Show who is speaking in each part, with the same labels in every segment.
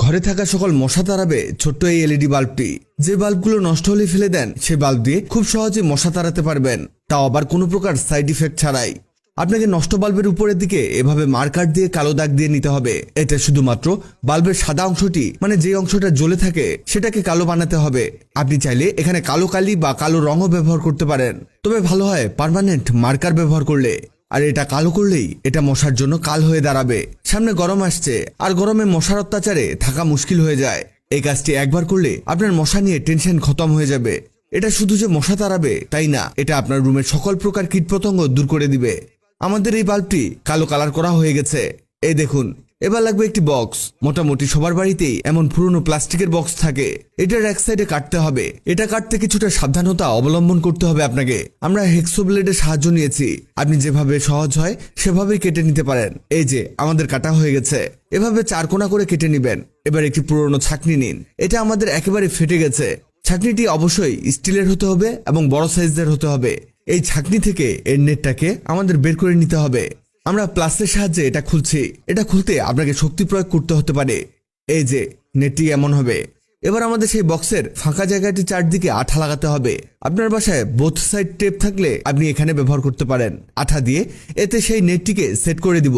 Speaker 1: ঘরে থাকা সকল মশা তাড়াবে ছোট্ট এই এলইডি বাল্বটি। যে বাল্বগুলো নষ্ট হলে ফেলে দেন, সেই বাল্ব দিয়ে খুব সহজে মশা তাড়াতে পারবেন, তাও আবার কোনো প্রকার সাইড ইফেক্ট ছাড়াই। আপনাকে নষ্ট বাল্বের উপরের দিকে এভাবে মার্কার দিয়ে কালো দাগ দিয়ে নিতে হবে। এটা শুধুমাত্র বাল্বের সাদা অংশটি, মানে যে অংশটা জ্বলে থাকে, সেটাকে কালো বানাতে হবে। আপনি চাইলে এখানে কালো কালি বা কালো রঙও ব্যবহার করতে পারেন, তবে ভালো হয় পার্মানেন্ট মার্কার ব্যবহার করলে। আর এটা কালো করলেই এটা মশার জন্য কাল হয়ে দাঁড়াবে। সামনে গরম আসছে, আর গরমে মশার অত্যাচারে থাকা মুশকিল হয়ে যায়। এই কাজটি একবার করলে আপনার মশা নিয়ে টেনশন খতম হয়ে যাবে। এটা শুধু যে মশা তাড়াবে তাই না, এটা আপনার রুমের সকল প্রকার কীটপতঙ্গ দূর করে দিবে। আমাদের এই বাল্বটি কালো কালার করা হয়ে গেছে, এই দেখুন। এবার লাগবে একটি বক্স। মোটামুটি সবার বাড়িতেই এমন পুরনো প্লাস্টিকের বক্স থাকে। এটার এক সাইডে কাটতে হবে। এটা কাটতে কিছুটা সাবধানতা অবলম্বন করতে হবে আপনাকে। আমরা হেক্সো ব্লেডের সাহায্য নিয়েছি, আপনি যেভাবে সহজ হয় সেভাবেই কেটে নিতে পারেন। এই যে আমাদের কাটা হয়ে গেছে। এভাবে 4 কোণা করে কেটে নিবেন। এবার একটি পুরনো ছাঁকনি নিন। এটা আমাদের একেবারে ফেটে গেছে। ছাঁকনিটি অবশ্যই স্টিলের হতে হবে এবং বড় সাইজের হতে হবে। এই ছাঁকনি থেকে এর নেটটাকে আমাদের বের করে নিতে হবে। আমরা প্লাসের সাহায্যে এটা খুলছি। এটা খুলতে আপনাকে শক্তি প্রয়োগ করতে হতে পারে। এই যে নেটটি এমন হবে। এবার আমাদের সেই বক্সের ফাঁকা জায়গাটি চারদিকে আঠা লাগাতে হবে। আপনার বাসায় বোথ সাইড টেপ থাকলে আপনি এখানে ব্যবহার করতে পারেন। আঠা দিয়ে এতে সেই নেটটিকে সেট করে দিব।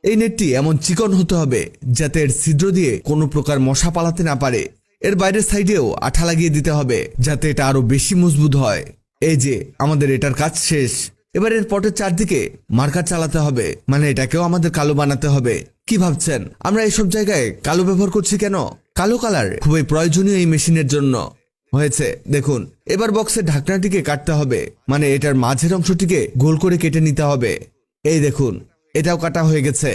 Speaker 1: এই নেটটি এমন চিকন হতে হবে যাতে এর ছিদ্র দিয়ে কোনো প্রকার মশা পালাতে না পারে। এর বাইরের সাইডেও আঠা লাগিয়ে দিতে হবে যাতে এটা আরো বেশি মজবুত হয়। এই যে আমাদের এটার কাজ শেষ। এবার এর পটের চারদিকে মার্কার চালাতে হবে, মানে এটাকেও আমাদের কালো বানাতে হবে। কি ভাবছেন আমরা এইসব জায়গায় কালো ব্যবহার করছি কেন? কালো কালার খুবই প্রয়োজনীয় এই মেশিনের জন্য। হয়েছে দেখুন। এবার বক্সের ঢাকনাটিকে কাটতে হবে, মানে এটার মাঝের অংশটিকে গোল করে কেটে নিতে হবে। এই দেখুন, এটাও কাটা হয়ে গেছে।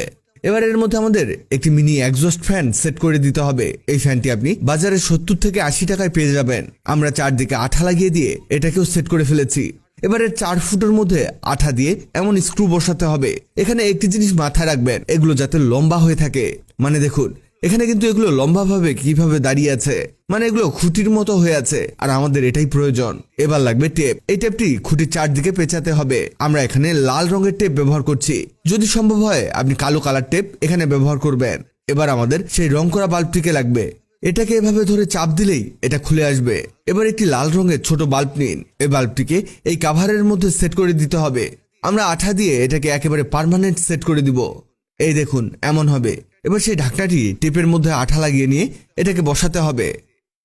Speaker 1: এবার এর মধ্যে আমাদের একটি মিনি এক্সস্ট ফ্যান সেট করে দিতে হবে। এই ফ্যানটি আপনি বাজারে 70 থেকে 80 টাকায় পেয়ে যাবেন। আমরা চারদিকে আঠা লাগিয়ে দিয়ে এটাকেও সেট করে ফেলেছি। এবার এর 4 ফুটের মধ্যে আঠা দিয়ে এমন স্ক্রু বসাতে হবে। এখানে একটি জিনিস মাথায় রাখবেন, এগুলো যাতে লম্বা হয়ে থাকে। মানে দেখুন, এখানে কিন্তু এগুলো লম্বা ভাবে কিভাবে দাঁড়িয়ে আছে, মানে এগুলো খুঁটির মতো হয়ে আছে। আর আমাদের এটাই প্রয়োজন। এবার লাগবে টেপ। এই টেপটি খুঁটির চারদিকে পেঁচাতে হবে। আমরা এখানে লাল রঙের টেপ ব্যবহার করছি। যদি সম্ভব হয় আপনি কালো কালার টেপ এখানে ব্যবহার করবেন। এবার আমাদের সেই রং করা বাল্বটিকে লাগবে। এটাকে এভাবে ধরে চাপ দিলেই এটা খুলে আসবে। এবার একটি লাল রঙের ছোট বাল্ব নিন। এই বাল্বটিকে এই কাভারের মধ্যে সেট করে দিতে হবে। আমরা আঠা দিয়ে এটাকে একেবারে পার্মানেন্ট সেট করে দিব। এই দেখুন এমন হবে। এবার সেই ঢাকনাটি টেপের মধ্যে আঠা লাগিয়ে নিয়ে এটাকে বসাতে হবে।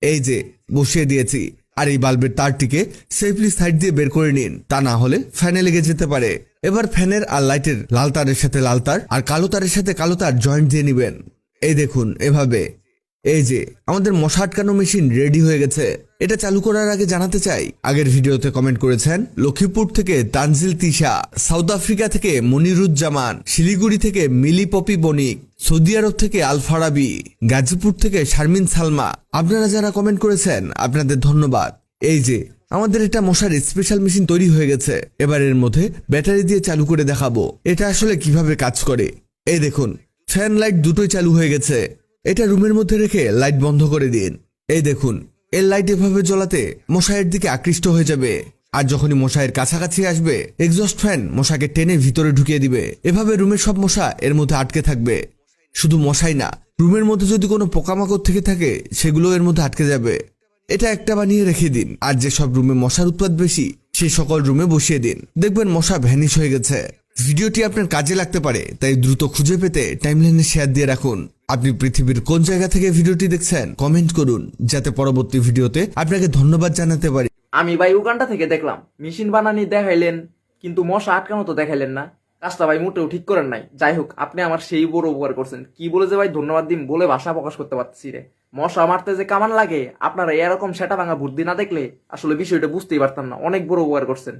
Speaker 1: এই যে বসিয়ে দিয়েছি। আর এই বাল্বের তারটিকে সেফলি সাইড দিয়ে বের করে নিন, তা না হলে ফ্যানে লেগে যেতে পারে। এবার ফ্যানের আর লাইটের লাল তারের সাথে লাল তার আর কালো তারের সাথে কালো তার জয়েন্ট দিয়ে নিবেন। এই দেখুন এভাবে। এই যে আমাদের মশা আটকানো মেশিন রেডি হয়ে গেছে। এটা চালু করার আগে জানাতে চাই, আগের ভিডিওতে কমেন্ট করেছেন লক্ষ্মীপুর থেকে তানজিল তিশা, সাউথ আফ্রিকা থেকে মনিরুজ্জামান, শিলিগুড়ি থেকে মিলি পপি বণিক, সৌদি আরব থেকে আল ফারাবি, গাজীপুর থেকে শারমিন সালমা। আপনারা যারা কমেন্ট করেছেন আপনাদের ধন্যবাদ। এই যে আমাদের এটা মশার স্পেশাল মেশিন তৈরি হয়ে গেছে। এবার এর মধ্যে ব্যাটারি দিয়ে চালু করে দেখাবো এটা আসলে কিভাবে কাজ করে। এই দেখুন, ফ্যান লাইট দুটোই চালু হয়ে গেছে। এটা রুমের মধ্যে রেখে লাইট বন্ধ করে দিন। এই দেখুন, এর লাইট এভাবে জ্বলাতে মশায়ের দিকে আকৃষ্ট হয়ে যাবে। আর যখনই মশায়ের কাছাকাছি আসবে, এক্সস্ট ফ্যান মশাকে টেনে ভিতরে ঢুকিয়ে দিবে। এভাবে রুমের সব মশা এর মধ্যে আটকে থাকবে। শুধু মশাই না, রুমের মধ্যে যদি কোনো পোকামাকড় থেকে থাকে সেগুলো এর মধ্যে আটকে যাবে। এটা একটা বানিয়ে রেখে দিন। আর যে সব রুমে মশার উৎপাত বেশি সেই সকল রুমে বসিয়ে দিন। দেখবেন মশা ভ্যানিশ হয়ে গেছে। ভিডিওটি আপনার কাজে লাগতে পারে, তাই দ্রুত খুঁজে পেতে টাইমলাইনে শেয়ার দিয়ে রাখুন। আপনি পৃথিবীর কোন জায়গা থেকে ভিডিওটি দেখছেন কমেন্ট করুন, যাতে পরবর্তী ভিডিওতে আপনাকে ধন্যবাদ জানাতে পারি।
Speaker 2: আমি ভাই উগান্ডা থেকে দেখলাম মেশিন বানানি দেখাইলেন, কিন্তু মশা আটকানো তো দেখাইলেন না। কাজটা ভাই মোটেও ঠিক করেন নাই। যাই হোক, আপনি আমার সেই বড় উপকার করছেন। কি বলে যে ভাই ধন্যবাদ দিন বলে ভাষা প্রকাশ করতে পারছি রে। মশা মারতে যে কামান লাগে, আপনারা এরকম সেটা ভাঙা বুদ্ধি না দেখলে আসলে বিষয়টা বুঝতেই পারতাম না। অনেক বড় উপকার করছেন।